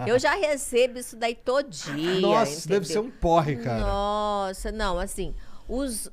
Eu já recebo isso daí todo dia. Nossa, entendeu? deve ser um porre, cara. Nossa, não, assim,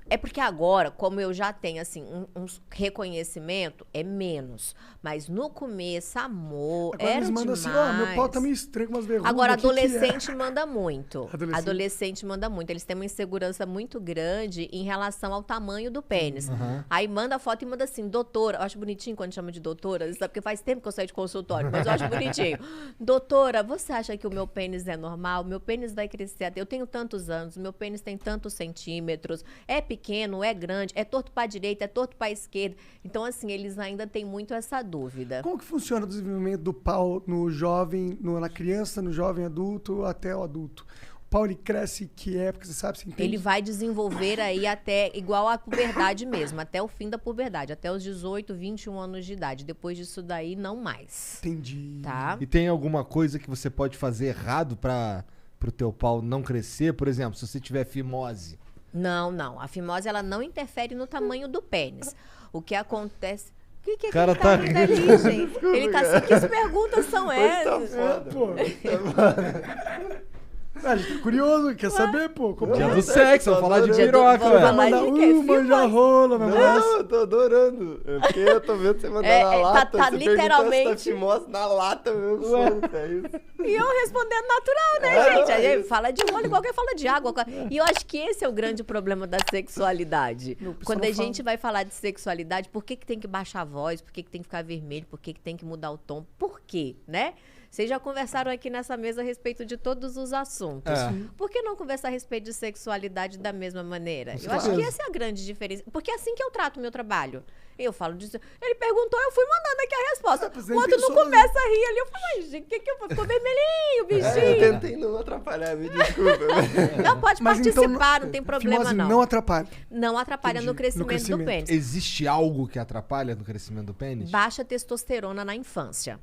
é porque agora, como eu já tenho, assim, um reconhecimento, é menos. Mas no começo, amor, Agora era eles mandam demais. assim, ó, meu pau tá meio estranho com umas verrugas. Agora, o que que é? adolescente manda muito. Adolescente? Adolescente manda muito. Eles têm uma insegurança muito grande em relação ao tamanho do pênis. Aí manda foto e manda assim, doutora. Eu acho bonitinho quando chama de doutora, sabe? Porque faz tempo que eu saí de consultório, mas eu acho bonitinho. Doutora, você acha que o meu pênis é normal? Meu pênis vai crescer. Eu tenho tantos anos, meu pênis tem tantos centímetros. É pequeno, é grande, é torto pra direita, é torto pra esquerda. Então, assim, eles ainda têm muito essa dúvida. Como que funciona o desenvolvimento do pau no jovem, na criança, no jovem adulto, até o adulto? O pau, ele cresce que época, você sabe, você entende? Ele vai desenvolver aí até, igual à puberdade mesmo, até o fim da puberdade, até os 18, 21 anos de idade. Depois disso daí, não mais. Entendi. Tá? E tem alguma coisa que você pode fazer errado pro teu pau não crescer? Por exemplo, se você tiver fimose. Não, não. A fimose, ela não interfere no tamanho do pênis. O que acontece... O que Cara ele tá tá rindo ali, gente? Ele tá assim, que perguntas são essas? Pô. A gente tá curioso, quer saber, pô? Como Dia é? do sexo, vamos falar de Dia do- piroca, vamos velho. falar Manda de quê? manja rola, meu Não, eu tô adorando. É porque eu tô vendo você mandar na lata. tá você literalmente- perguntou se tá fimose na lata, meu. Foda-se, é isso. E eu respondendo natural, né, gente? A gente fala de rola igual quem fala de água. E eu acho que esse é o grande problema da sexualidade. Não, o pessoal Quando a não fala. gente vai falar de sexualidade, por que tem que baixar a voz? Por que tem que ficar vermelho? Por que tem que mudar o tom? Por quê, né? Vocês já conversaram aqui nessa mesa a respeito de todos os assuntos. É. Por que não conversar a respeito de sexualidade da mesma maneira? Eu Claro. acho que essa é a grande diferença. Porque é assim que eu trato o meu trabalho. Eu falo disso. Ele perguntou, eu fui mandando aqui a resposta. mas O nem outro não pensou, começa a rir ali. Eu falo, ai, gente, o que eu vou? Ficou vermelhinho, Eu bichinho. tentei não atrapalhar, me desculpa. Não, pode Mas então, participar, não tem problema fimose não. não atrapalha. Não atrapalha Entendi. no crescimento No crescimento. do pênis. Existe algo que atrapalha no crescimento do pênis? Baixa testosterona na infância.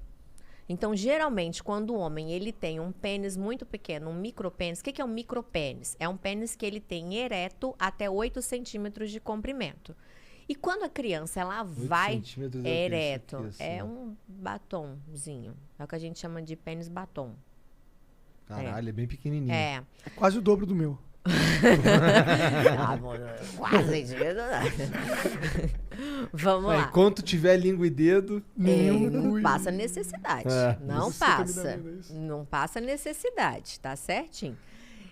Então, geralmente, quando o homem ele tem um pênis muito pequeno, um micropênis, o que é um micropênis? É um pênis que ele tem ereto até 8 centímetros de comprimento. E quando a criança ela vai centímetros, eu ereto, penso aqui, assim, é ó. um batomzinho. É o que a gente chama de pênis batom. Caralho, é bem pequenininho. É. É quase o dobro do meu. Quase. Vamos É, lá. enquanto tiver língua e dedo, Não passa necessidade. É. Não Isso você tá me passa. dando, é isso? Não passa necessidade, tá certinho?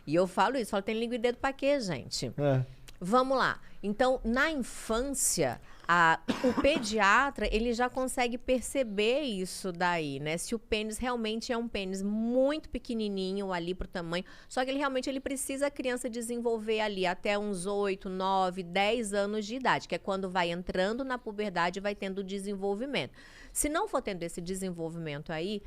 E eu falo isso, falo, tem língua e dedo pra quê, gente? é. Vamos lá. Então, na infância, o pediatra, ele já consegue perceber isso daí, né? Se o pênis realmente é um pênis muito pequenininho ali pro tamanho, só que ele precisa a criança desenvolver ali até uns 8, 9, 10 anos de idade, que é quando vai entrando na puberdade e vai tendo desenvolvimento. Se não for tendo esse desenvolvimento aí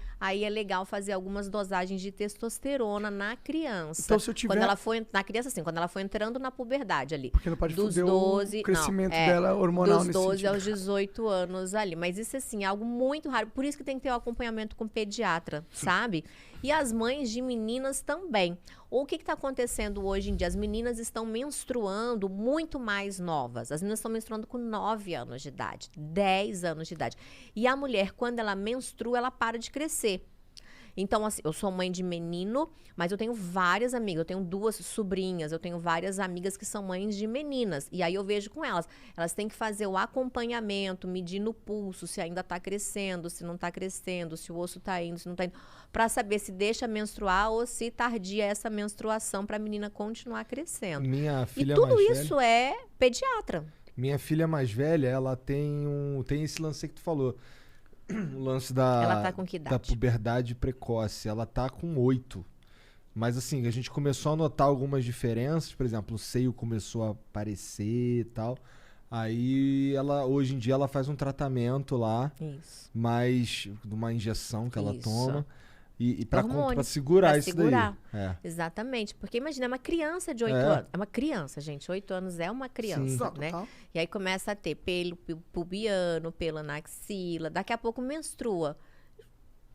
é legal fazer algumas dosagens de testosterona na criança. Então, se eu tiver- Quando ela for, na criança, assim, quando ela for entrando na puberdade ali. Porque não pode dos foder 12, o crescimento não, dela hormonal dos nesse 12 sentido. aos 18 anos ali. Mas isso, assim, é algo muito raro. Por isso que tem que ter o acompanhamento com pediatra, sabe? E as mães de meninas também. O que está acontecendo hoje em dia? As meninas estão menstruando muito mais novas. As meninas estão menstruando com 9 anos de idade, 10 anos de idade. E a mulher, quando ela menstrua, ela para de crescer. Então, assim, eu sou mãe de menino, mas eu tenho várias amigas. Eu tenho 2 sobrinhas, eu tenho várias amigas que são mães de meninas. E aí eu vejo com elas. Elas têm que fazer o acompanhamento, medir no pulso, se ainda está crescendo, se não está crescendo, se o osso está indo, se não está indo. Para saber se deixa menstruar ou se tardia essa menstruação para a menina continuar crescendo. Minha E filha tudo mais isso é pediatra. Minha filha mais velha, ela tem esse lance que tu falou. O lance da, Ela tá com que da idade? puberdade precoce. Ela tá com 8. Mas assim, a gente começou a notar algumas diferenças. Por exemplo, o seio começou a aparecer e tal. Aí hoje em dia ela faz um tratamento lá, Isso. mais de uma injeção que ela Isso. toma. E pra Hormônios, segurar pra isso segurar. daí. É. Exatamente. Porque imagina, é uma criança de 8 É. anos. É uma criança, gente. 8 anos é uma criança, Sim. né? Total. E aí começa a ter pelo pubiano, pelo na axila. Daqui a pouco menstrua.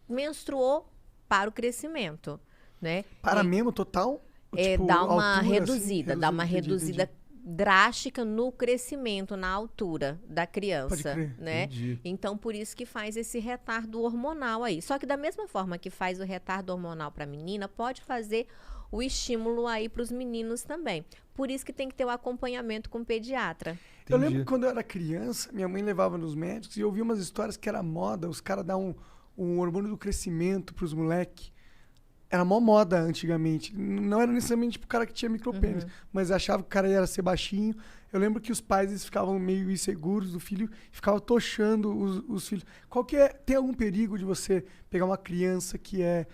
Menstruou para o crescimento, né? Para E, mesmo, total? Tipo, dá uma altura, assim, reduzida, dá uma entendi, reduzida entendi. drástica no crescimento, na altura da Pode criança, crer. né? Entendi. Então, por isso que faz esse retardo hormonal aí. Só que da mesma forma que faz o retardo hormonal para a menina, pode fazer o estímulo aí para os meninos também. Por isso que tem que ter o acompanhamento com o pediatra. Eu Entendi. lembro que quando eu era criança, minha mãe levava nos médicos e eu ouvia umas histórias que era moda, os caras davam um hormônio do crescimento pros moleques. Era mó moda antigamente. Não era necessariamente pro cara que tinha micropênis, mas achava que o cara ia ser baixinho. Eu lembro que os pais eles ficavam meio inseguros do filho e ficavam tochando os filhos. Tem algum perigo de você pegar uma criança que é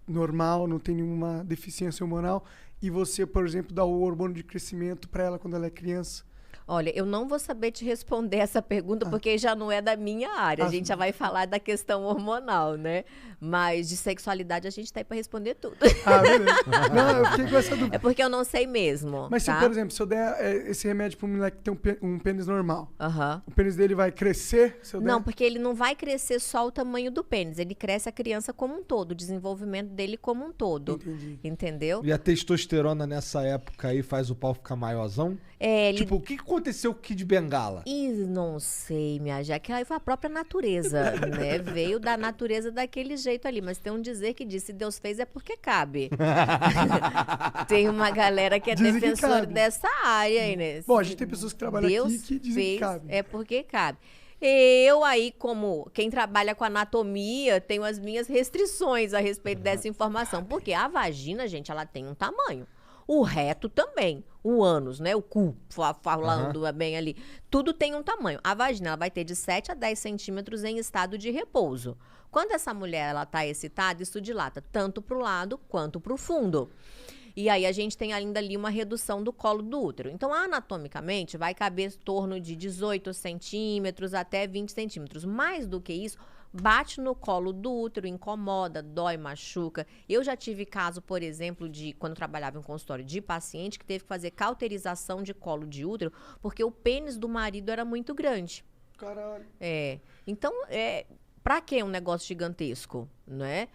normal, não tem nenhuma deficiência hormonal, e você, por exemplo, dar o hormônio de crescimento para ela quando ela é criança? Olha, eu não vou saber te responder essa pergunta porque já não é da minha área. A gente já vai falar da questão hormonal, né? Mas de sexualidade a gente tá aí pra responder tudo. Beleza. Não, eu fiquei com essa dúvida. É porque eu não sei mesmo. Mas tá? se, por exemplo, se eu der esse remédio para um moleque que tem um pênis normal, Aham. o pênis dele vai crescer? Se eu der? Não, porque ele não vai crescer só o tamanho do pênis. Ele cresce a criança como um todo, o desenvolvimento dele como um todo. Entendi. Entendeu? E a testosterona nessa época aí faz o pau ficar maiorzão? Tipo, o que aconteceu com o Kid Bengala? E não sei, minha já que aí foi a própria natureza, né? Veio da natureza daquele jeito ali. Mas tem um dizer que diz, se Deus fez é porque cabe. Tem uma galera que é Dizem que defensor cabe. dessa área aí, né? Bom, a gente tem pessoas que trabalham Deus aqui que dizem fez, que cabe. é porque cabe. Eu aí, como quem trabalha com anatomia, tenho as minhas restrições a respeito dessa informação. Porque a vagina, gente, ela tem um tamanho. O reto também. O ânus, né? O cu, falando bem ali. Tudo tem um tamanho. A vagina, ela vai ter de 7 a 10 centímetros em estado de repouso. Quando essa mulher, ela tá excitada, isso dilata tanto pro lado quanto pro fundo. E aí a gente tem ainda ali uma redução do colo do útero. Então, anatomicamente, vai caber em torno de 18 centímetros até 20 centímetros. Mais do que isso, bate no colo do útero, incomoda, dói, machuca. Eu já tive caso, por exemplo, de quando eu trabalhava em consultório de paciente que teve que fazer cauterização de colo de útero porque o pênis do marido era muito grande. Caralho. Então, pra que um negócio gigantesco, né?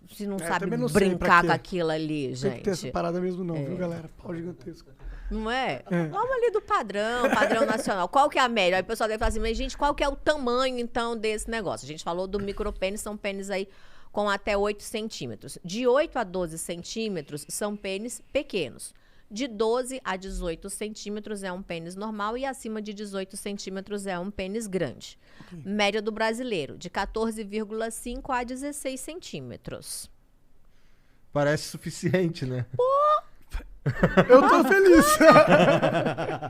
Se não sabe também não sei pra brincar quê. com aquilo ali, Tem gente. que ter essa parada mesmo não, viu, galera? Pau gigantesco. Não é? Vamos ali do padrão nacional. Qual que é a média? Aí o pessoal deve falar assim, mas gente, qual que é o tamanho, então, desse negócio? A gente falou do micropênis, são pênis aí com até 8 centímetros. De 8 a 12 centímetros são pênis pequenos. De 12 a 18 centímetros é um pênis normal e acima de 18 centímetros é um pênis grande. Média do brasileiro, de 14,5 a 16 centímetros. Parece suficiente, né? Eu tô feliz.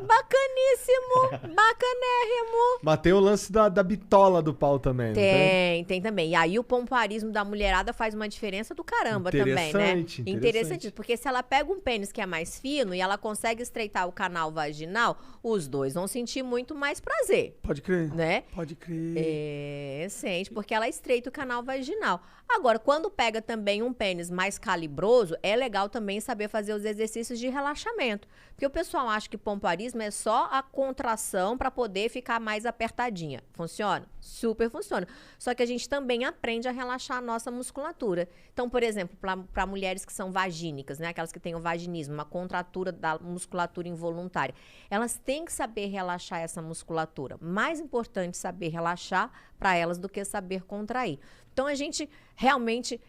Bacaníssimo, bacanérrimo. Mas tem o lance da bitola do pau também, não tem? Tem também. E aí o pompoarismo da mulherada faz uma diferença do caramba também, né? Interessante. Interessante. Porque se ela pega um pênis que é mais fino e ela consegue estreitar o canal vaginal, os dois vão sentir muito mais prazer, Pode crer. né? Pode crer. Sente, porque ela estreita o canal vaginal. Agora, quando pega também um pênis mais calibroso, é legal também saber fazer os exercícios de relaxamento. Porque o pessoal acha que pompoarismo é só a contração para poder ficar mais apertadinha. Funciona? Super funciona. Só que a gente também aprende a relaxar a nossa musculatura. Então, por exemplo, para mulheres que são vagínicas, né? Aquelas que têm o vaginismo, uma contratura da musculatura involuntária, elas têm que saber relaxar essa musculatura. Mais importante saber relaxar para elas do que saber contrair. Então, a gente realmente,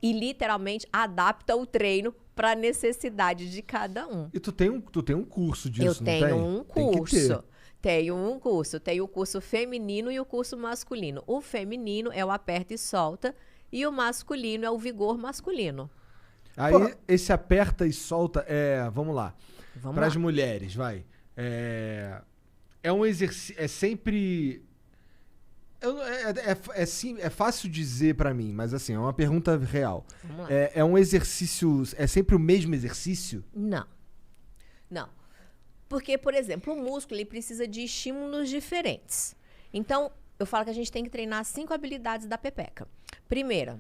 literalmente, adapta o treino para a necessidade de cada um. E tu tem um curso disso, Eu não tem? tenho um Tem que ter. curso. Tenho um curso. Tenho o curso feminino e o curso masculino. O feminino é o aperta e solta e o masculino é o vigor masculino. Aí, esse aperta e solta, vamos lá. Vamos Para as lá. mulheres, vai. É um exercício, é sempre... É fácil dizer pra mim, mas assim, é uma pergunta real. Vamos lá. É um exercício, é sempre o mesmo exercício? Não. Não. Porque, por exemplo, o músculo ele precisa de estímulos diferentes. Então, eu falo que a gente tem que treinar 5 habilidades da pepeca. Primeira,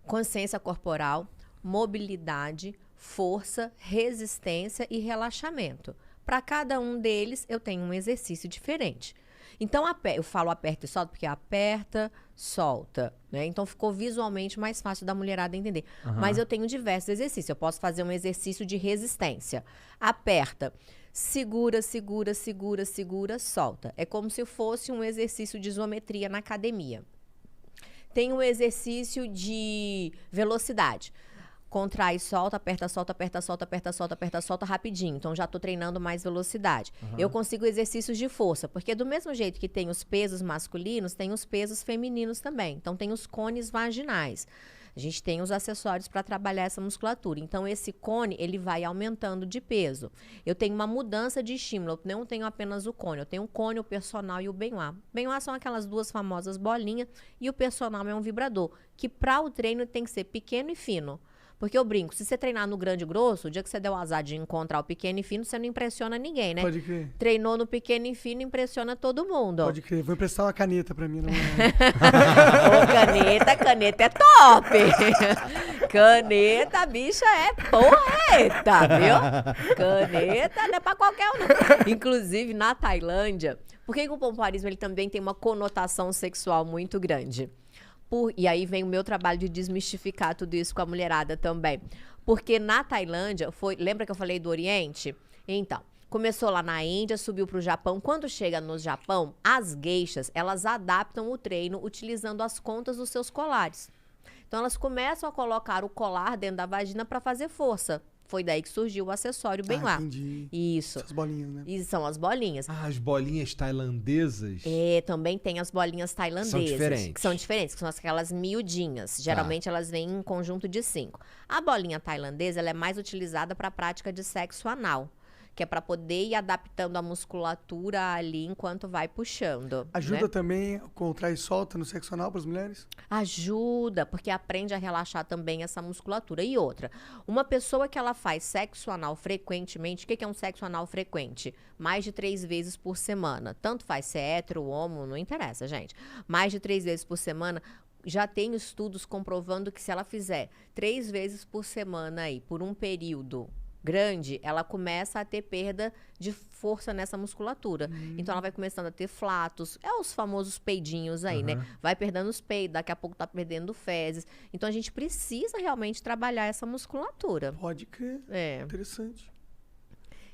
consciência corporal, mobilidade, força, resistência e relaxamento. Para cada um deles, eu tenho um exercício diferente. Então, eu falo aperta e solta porque aperta, solta, né? Então, ficou visualmente mais fácil da mulherada entender. Mas eu tenho diversos exercícios. Eu posso fazer um exercício de resistência. Aperta. Segura, segura, segura, segura, solta. É como se fosse um exercício de isometria na academia. Tem um exercício de velocidade. Contrai, solta, aperta, solta, aperta, solta, aperta, solta, aperta, solta rapidinho. Então, já tô treinando mais velocidade. Eu consigo exercícios de força, porque do mesmo jeito que tem os pesos masculinos, tem os pesos femininos também. Então, tem os cones vaginais. A gente tem os acessórios para trabalhar essa musculatura. Então, esse cone, ele vai aumentando de peso. Eu tenho uma mudança de estímulo. Eu não tenho apenas o cone. Eu tenho o cone, o personal e o Benoit. Benoit são aquelas duas famosas bolinhas e o personal é um vibrador, que para o treino tem que ser pequeno e fino. Porque eu brinco, se você treinar no grande e grosso, o dia que você der o azar de encontrar o pequeno e fino, você não impressiona ninguém, né? Pode crer. Treinou no pequeno e fino, impressiona todo mundo. Pode crer. Vou emprestar uma caneta pra mim. Não... Ô, caneta é top! Caneta, bicha, é porreta, viu? Caneta não é pra qualquer um, não. Inclusive, na Tailândia, por que o pompoarismo ele também tem uma conotação sexual muito grande? E aí vem o meu trabalho de desmistificar tudo isso com a mulherada também. Porque na Tailândia, lembra que eu falei do Oriente? Então, começou lá na Índia, subiu para o Japão. Quando chega no Japão, as geishas, elas adaptam o treino utilizando as contas dos seus colares. Então, elas começam a colocar o colar dentro da vagina para fazer força. Foi daí que surgiu o acessório bem lá. Entendi. Isso. Essas bolinhas, né? E são as bolinhas. Ah, as bolinhas tailandesas? É, também tem as bolinhas tailandesas. São diferentes. Que são diferentes, que são aquelas miudinhas. Geralmente elas vêm em conjunto de 5. A bolinha tailandesa, ela é mais utilizada para a prática de sexo anal. Que é para poder ir adaptando a musculatura ali enquanto vai puxando. Ajuda né? também contrai e solta no sexo anal para as mulheres? Ajuda, porque aprende a relaxar também essa musculatura. E outra, uma pessoa que ela faz sexo anal frequentemente, o que é um sexo anal frequente? Mais de 3 vezes por semana. Tanto faz ser hétero, homo, não interessa, gente. Mais de 3 vezes por semana. Já tem estudos comprovando que se ela fizer 3 vezes por semana aí, por um período grande, ela começa a ter perda de força nessa musculatura. Então, ela vai começando a ter flatos. É os famosos peidinhos aí, né? Vai perdendo os peidos, daqui a pouco tá perdendo fezes. Então, a gente precisa realmente trabalhar essa musculatura. Pode crer. É. Interessante.